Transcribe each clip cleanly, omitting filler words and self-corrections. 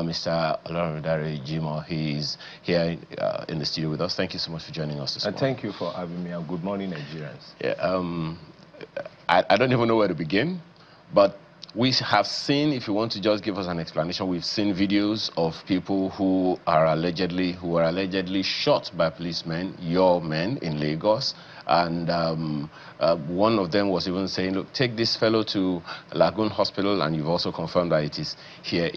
Mr. Olorundare Jimo. He's here in the studio with us. Thank you so much for joining us this morning. Thank you for having me, and good morning, Nigerians. Yeah, I don't even know where to begin, but we have seen, if you want to just give us an explanation, we've seen videos of people who were allegedly shot by policemen, your men in Lagos, and one of them was even saying, look, take this fellow to Lagoon Hospital, and you've also confirmed that it is here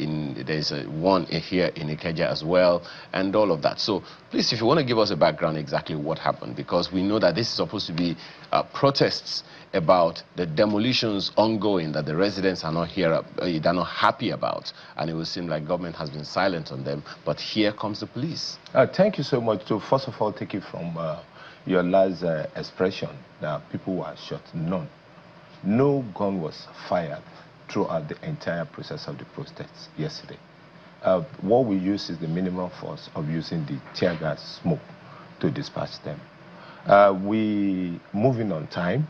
there's one here in Ikeja as well, and all of that. So please, if you want to give us a background exactly what happened, because we know that this is supposed to be protests about the demolitions ongoing that the residents are not they're not happy about, and it will seem like government has been silent on them, but here comes the police. Thank you so much. To first of all take it from your last expression that people were shot. None. No gun was fired throughout the entire process of the protests yesterday. What we use is the minimum force of using the tear gas smoke to dispatch them. We moving on time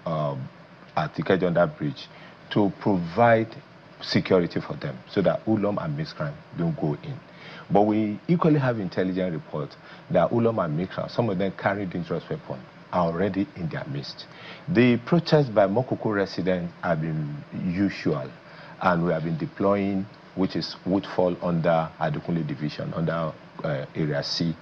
at the Ikeja Bridge to provide security for them so that hoodlum and miscreant don't go in. But we equally have intelligence reports that hoodlum and miscreant, some of them carry dangerous weapons, are already in their midst. The protests by Makoko residents have been usual, and we have been deploying, which would fall under Adekunle Division, under Area C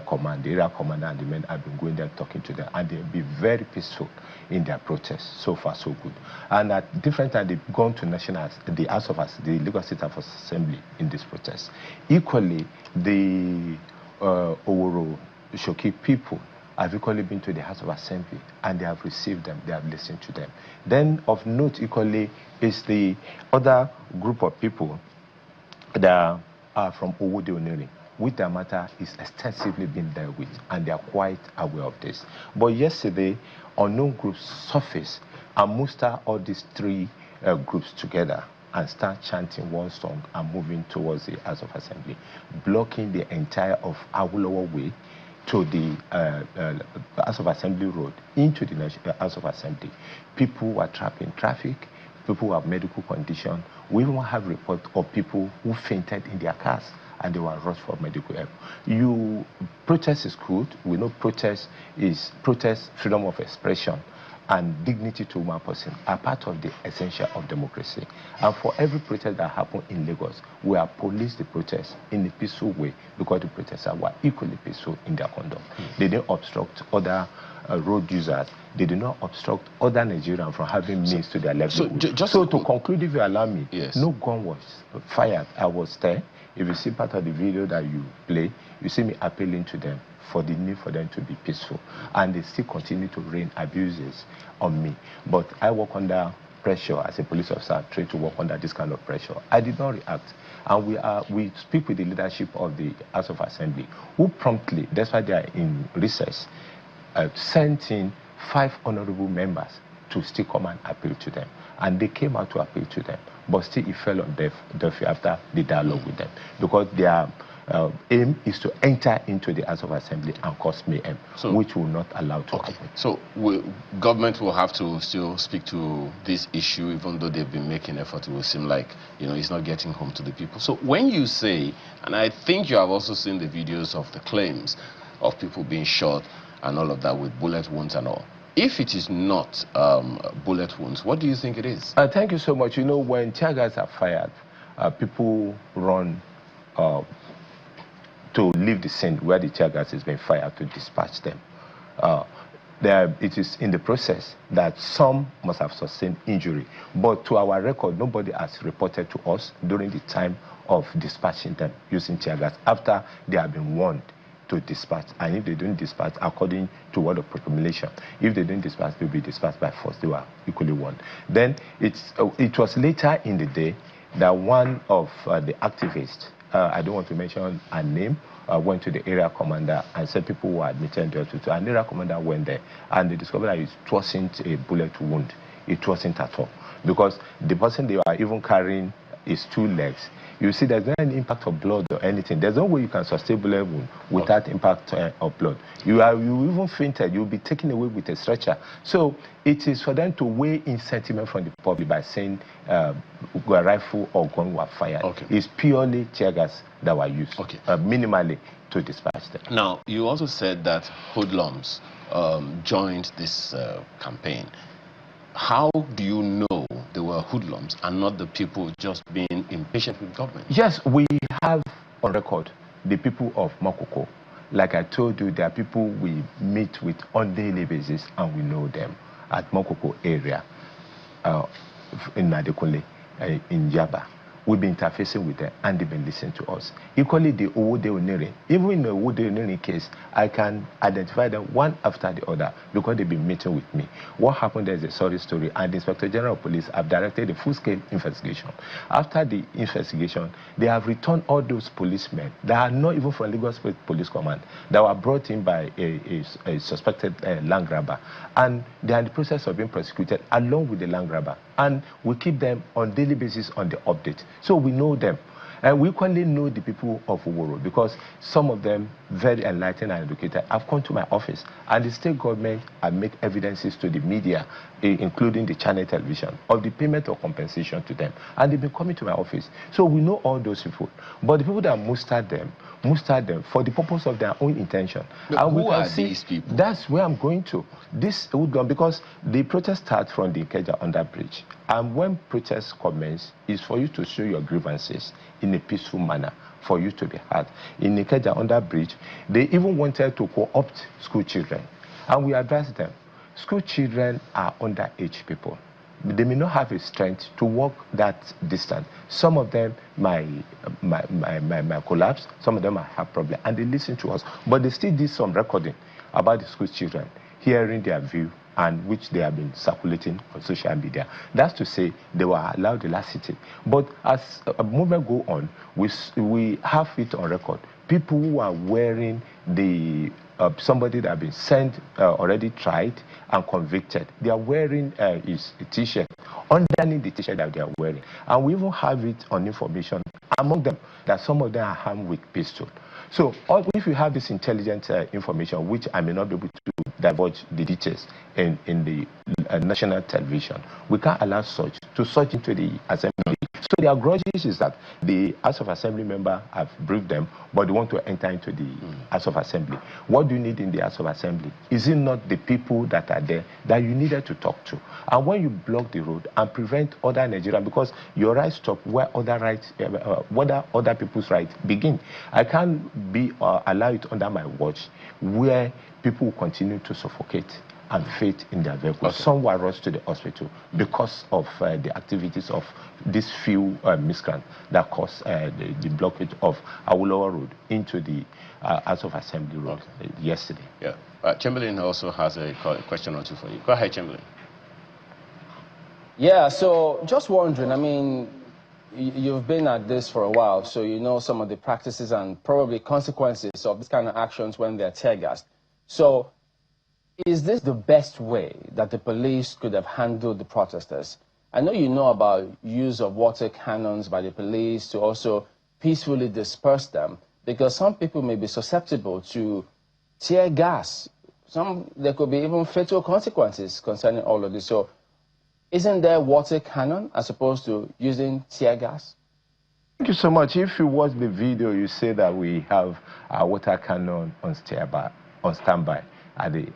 Command. The area commander and the men have been going there talking to them, and they've been very peaceful in their protests. So far, so good. And at different times, they've gone to the House of the Lagos State House of Assembly in this protest. Equally, the Oworo Shoki people have equally been to the House of Assembly, and they have received them, they have listened to them. Then, of note equally, is the other group of people that are from Owode Oneri, which the matter is extensively being dealt with, and they are quite aware of this. But yesterday, unknown groups surfaced and muster all these three groups together and start chanting one song and moving towards the House of Assembly, blocking the entire of Awolowo Way to the House of Assembly Road into the House of Assembly. People were trapped in traffic, people who have medical condition. We even have reports of people who fainted in their cars and they were rushed for medical help. Protest is good. We know protest, freedom of expression, and dignity to one person are part of the essential of democracy. And for every protest that happened in Lagos, we have policed the protest in a peaceful way because the protesters were equally peaceful in their conduct. They didn't obstruct other road users. They did not obstruct other Nigerians from having means to their livelihood. So to conclude, if you allow me, yes, no gun was fired. I was there. If you see part of the video that you play, you see me appealing to them for the need for them to be peaceful. And they still continue to rain abuses on me. But I work under pressure as a police officer, try to work under this kind of pressure. I did not react. And we speak with the leadership of the House of Assembly, who promptly, that's why they are in recess, sent in 5 honorable members to still come and appeal to them. And they came out to appeal to them. But still it fell on deaf ear after the dialogue with them. Because their aim is to enter into the House of Assembly and cause mayhem, which will not allow to happen. So government will have to still speak to this issue, even though they've been making effort. It will seem like, it's not getting home to the people. So when you say, and I think you have also seen the videos of the claims of people being shot and all of that with bullet wounds and all, if it is not bullet wounds, what do you think it is? Thank you so much. When tear gas are fired, people run to leave the scene where the tear gas has been fired to dispatch them. It is in the process that some must have sustained injury. But to our record, nobody has reported to us during the time of dispatching them using tear gas after they have been warned to dispatch. And if they don't dispatch according to word of proclamation, if they don't dispatch, they'll be dispatched by force. They were equally warned. Then it was later in the day that one of the activists, I don't want to mention her name, went to the area commander and said people were admitted to the hospital. And the area commander went there and they discovered that it wasn't a bullet wound. It wasn't at all. Because the person they were even carrying his 2 legs, you see there's not any impact of blood or anything. There's no way you can sustain bullet wound without impact of blood. You even fainted, you'll be taken away with a stretcher. So it is for them to weigh in sentiment from the public by saying a rifle or gun were fired. It's purely tear gas that were used, minimally, to dispatch them. Now, you also said that hoodlums joined this campaign. How do you know they were hoodlums and not the people just being impatient with government? Yes, we have on record the people of Makoko. Like I told you, there are people we meet with on daily basis and we know them at Makoko area, in Nadekunle, in Yaba. We've been interfacing with them and they've been listening to us. Equally, the Owode Onere. Even in the Owode Onere case, I can identify them one after the other because they've been meeting with me. What happened there is a sorry story, and the Inspector General of Police have directed a full-scale investigation. After the investigation, they have returned all those policemen that are not even from Lagos State Police Command, that were brought in by a suspected land grabber, and they are in the process of being prosecuted along with the land grabber. And we keep them on daily basis on the update. So we know them. And we equally know the people of Oworo because some of them, very enlightened and educated, have come to my office. And the state government have made evidences to the media, including the channel television, of the payment of compensation to them. And they've been coming to my office. So we know all those people. But the people that mustered them for the purpose of their own intention. But who are these people? That's where I'm going to. This would go because the protest starts from the Ikeja under bridge. And when protests commence, is for you to show your grievances in a peaceful manner, for you to be heard. In Ikeja under bridge, they even wanted to co-opt school children. And we advised them, school children are underage people. They may not have a strength to walk that distance. Some of them might collapse, some of them might have problems, and they listen to us. But they still did some recording about the school children, hearing their view, and which they have been circulating on social media. That's to say they were allowed the laxity. But as a movement go on, we have it on record. People who are wearing the somebody that have been sent, already tried and convicted. They are wearing his t-shirt, underneath the t-shirt that they are wearing. And we even have it on information among them that some of them are armed with pistols. So if you have this intelligent information, which I may not be able to divulge the details in the national television, we can't allow such to search into the assembly. So their grudges is that the House of Assembly member have briefed them, but they want to enter into the House of Assembly. What do you need in the House of Assembly? Is it not the people that are there that you needed to talk to? And when you block the road and prevent other Nigerians, because your rights stop where other rights, whether other people's rights begin. I can't be allow it under my watch where people will continue to suffocate and faith in their vehicles. Some were rushed to the hospital because of the activities of these few miscreants that caused the blockage of Awolowo Road into the House of Assembly Road yesterday. Yeah. Chamberlain also has a question or two for you. Go ahead, Chamberlain. Yeah, so just wondering, I mean, you've been at this for a while, so you know some of the practices and probably consequences of this kind of actions when they're tear gassed. So, is this the best way that the police could have handled the protesters? I know you know about use of water cannons by the police to also peacefully disperse them, because some people may be susceptible to tear gas. There could be even fatal consequences concerning all of this. So, isn't there water cannon as opposed to using tear gas? Thank you so much. If you watch the video, you say that we have our water cannon on standby at the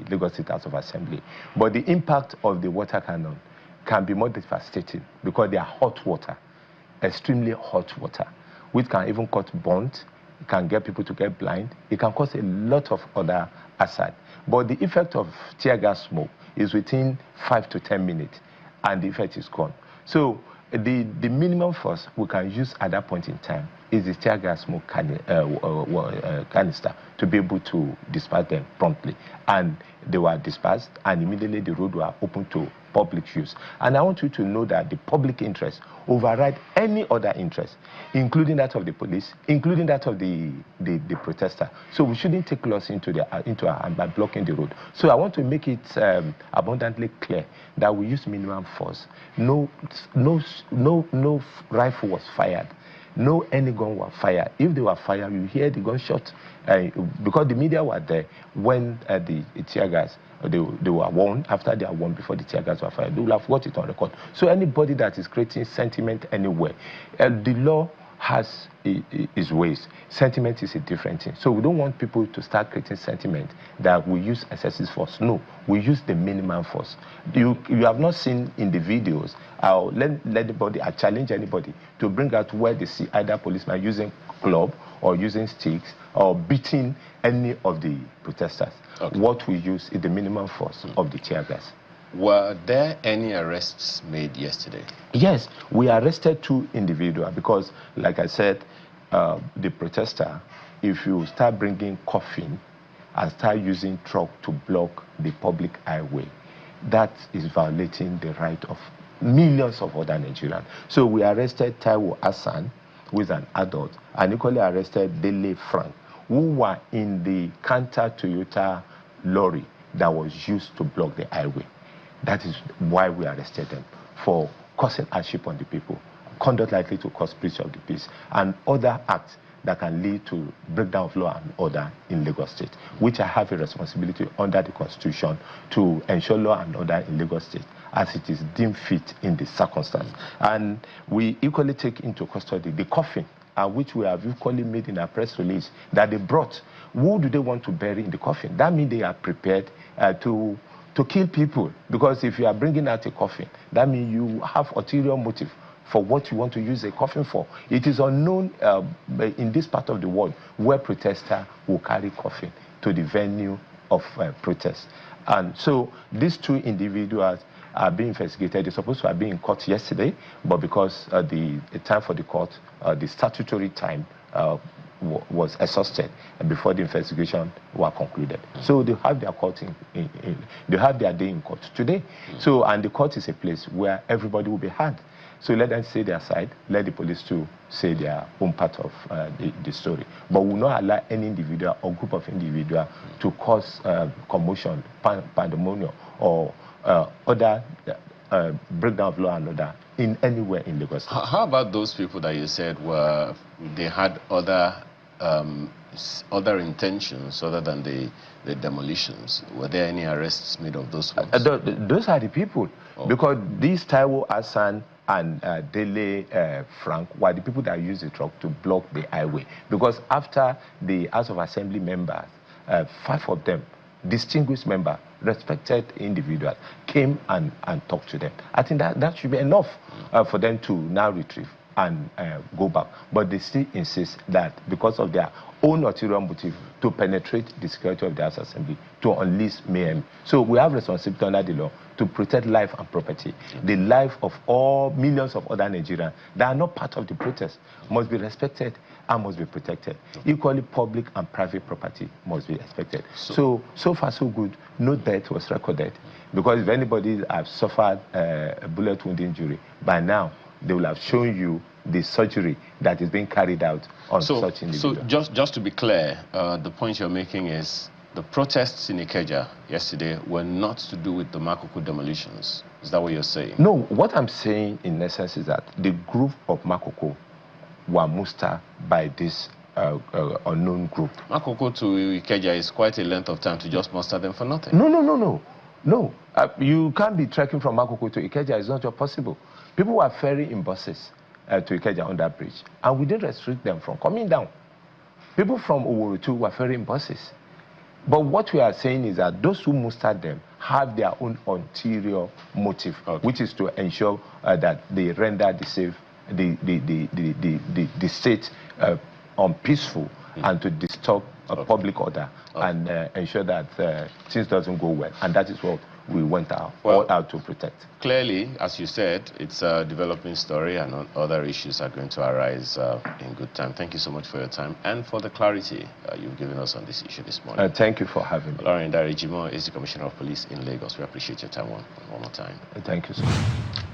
Lagos State House of Assembly. But the impact of the water cannon can be more devastating because they are hot water, extremely hot water, which can even cause burns, it can get people to get blind, it can cause a lot of other hazard. But the effect of tear gas smoke is within 5 to 10 minutes, and the effect is gone. So the minimum force we can use at that point in time is the tear gas smoke canister to be able to disperse them promptly. And they were dispersed, and immediately the road were open to public use. And I want you to know that the public interest override any other interest, including that of the police, including that of the protester. So we shouldn't take loss into by blocking the road. So I want to make it abundantly clear that we use minimum force. No rifle was fired. No any gun were fired. If they were fired, you hear the gunshot. Because the media were there when the tear gas, they were warned after they are warned before the tear gas were fired. They will have got it on record. So anybody that is creating sentiment anywhere, the law has its ways. Sentiment is a different thing. So we don't want people to start creating sentiment that we use excessive force. No, we use the minimum force. You have not seen in the videos, I challenge anybody to bring out where they see either policemen using club or using sticks or beating any of the protesters. Okay. What we use is the minimum force of the tear gas. Were there any arrests made yesterday? Yes, we arrested 2 individuals because, like I said, the protester, if you start bringing coffin and start using truck to block the public highway, that is violating the right of millions of other Nigerians. So we arrested Taiwo Hassan, who is an adult, and equally arrested Dele Frank, who were in the Canter Toyota lorry that was used to block the highway. That is why we arrested them, for causing hardship on the people, conduct likely to cause breach of the peace, and other acts that can lead to breakdown of law and order in Lagos State, which I have a responsibility under the Constitution to ensure law and order in Lagos State as it is deemed fit in the circumstance. And we equally take into custody the coffin, which we have equally made in our press release, that they brought. Who do they want to bury in the coffin? That means they are prepared to kill people, because if you are bringing out a coffin, that means you have ulterior motive for what you want to use a coffin for. It is unknown in this part of the world where protesters will carry coffin to the venue of protest. And so these 2 individuals are being investigated. They're supposed to have been in court yesterday, but because the time for the court, the statutory time was exhausted before the investigation were concluded. So they have their court they have their day in court today. So, and the court is a place where everybody will be heard. So let them say their side, let the police too say their own part of the story. But we will not allow any individual or group of individuals to cause commotion, pandemonium, or other breakdown of law and order in anywhere in Lagos. How about those people that you said they had other intentions other than the demolitions? Were there any arrests made of those ones? Those are the people. Oh. Because these Taiwo Hassan and Dele Frank were the people that used the truck to block the highway. Because after the House of Assembly members, 5 of them, distinguished members, respected individuals, came and talked to them. I think that should be enough for them to now retrieve and go back. But they still insist that because of their own ulterior motive to penetrate the security of the House Assembly, to unleash mayhem. So we have responsibility under the law to protect life and property. The life of all millions of other Nigerians that are not part of the protest must be respected and must be protected. Equally, public and private property must be respected. So far so good, no death was recorded. Because if anybody has suffered a bullet wound injury, by now they will have shown you the surgery that is being carried out on such individuals. So just to be clear, the point you're making is the protests in Ikeja yesterday were not to do with the Makoko demolitions. Is that what you're saying? No, what I'm saying in essence is that the group of Makoko were mustered by this unknown group. Makoko to Ikeja is quite a length of time to just muster them for nothing. No. You can't be trekking from Makoko to Ikeja. It's not just possible. People were ferrying in buses to Ikeja on that bridge, and we didn't restrict them from coming down. People from Oworu too were ferrying buses. But what we are saying is that those who mustered them have their own ulterior motive, which is to ensure that they render the state unpeaceful and to disturb public order, and ensure that things doesn't go well. And that is what we went out, all out to protect. Clearly, as you said, it's a developing story, and other issues are going to arise in good time. Thank you so much for your time and for the clarity you've given us on this issue this morning. Thank you for having me. Lauren Darijimo is the Commissioner of Police in Lagos. We appreciate your time one more time. Thank you so much.